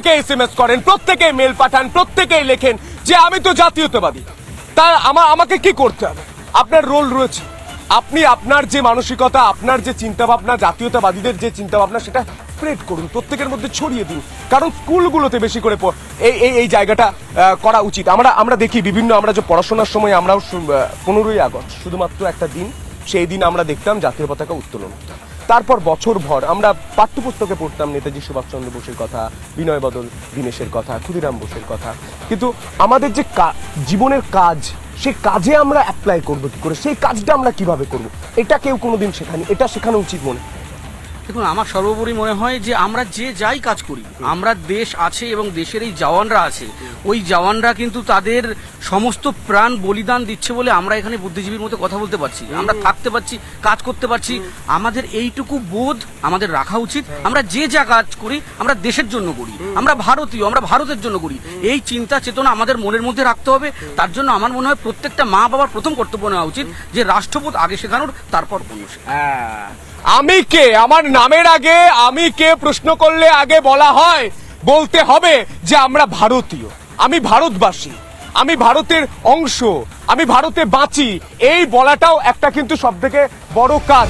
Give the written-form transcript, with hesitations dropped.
প্রত্যেকে SMS করেন, প্রত্যেকে মেল পাঠান, প্রত্যেকেই লেখেন যে আমি তো জাতীয়তাবাদী। তা আমাকে কি করতে হবে? আপনার রোল রয়েছে, আপনি আপনার যে মানসিকতা, আপনার যে চিন্তাভাবনা, জাতীয়তাবাদীদের যে চিন্তাভাবনা, সেটা স্প্রেড করুন, প্রত্যেকের মধ্যে ছড়িয়ে দিন। কারণ স্কুলগুলোতে বেশি করে এই জায়গাটা করা উচিত। আমরা দেখি বিভিন্ন, আমরা যে পড়াশোনার সময় আমরাও 15ই আগস্ট শুধুমাত্র একটা দিন, সেই দিন আমরা দেখতাম জাতীয় পতাকা উত্তোলন। তারপর বছরভর আমরা পাঠ্যপুস্তকে পড়তাম নেতাজি সুভাষচন্দ্র বোসের কথা, বিনয় বদল দীনেশের কথা, ক্ষুদিরাম বোসের কথা। কিন্তু আমাদের যে জীবনের কাজ, সেই কাজে আমরা অ্যাপ্লাই করবো কি করে, সেই কাজটা আমরা কিভাবে করব, এটা কেউ কোনোদিন শেখানি। এটা শেখানো উচিত মনে হয়। দেখুন, আমার সর্বোপরি মনে হয় যে আমরা যে যাই কাজ করি, আমরা দেশ আছে এবং দেশের এই জওয়ানরা আছে, ওই জওয়ানরা কিন্তু তাদের সমস্ত প্রাণ বলিদান দিচ্ছে বলে আমরা এখানে বুদ্ধিজীবীর মতো কথা বলতে পারছি, আমরা থাকতে পারছি, কাজ করতে পারছি। আমাদের এইটুকু বোধ আমাদের রাখা উচিত। আমরা যে যা কাজ করি আমরা দেশের জন্য করি, আমরা ভারতীয়, আমরা ভারতের জন্য করি। এই চিন্তা চেতনা আমাদের মনের মধ্যে রাখতে হবে। তার জন্য আমার মনে হয় প্রত্যেকটা মা বাবার প্রথম কর্তব্য নেওয়া উচিত যে রাষ্ট্রবোধ আগে শেখানোর, তারপর অন্য শেখানো। আমি কে, আমার নামের আগে আমি কে প্রশ্ন করলে আগে বলতে হবে যে আমরা ভারতীয়, আমি ভারতবাসী, আমি ভারতের অংশ, আমি ভারতে বাঁচি। এই বলাটাও একটা কিন্তু সবথেকে বড় কাজ।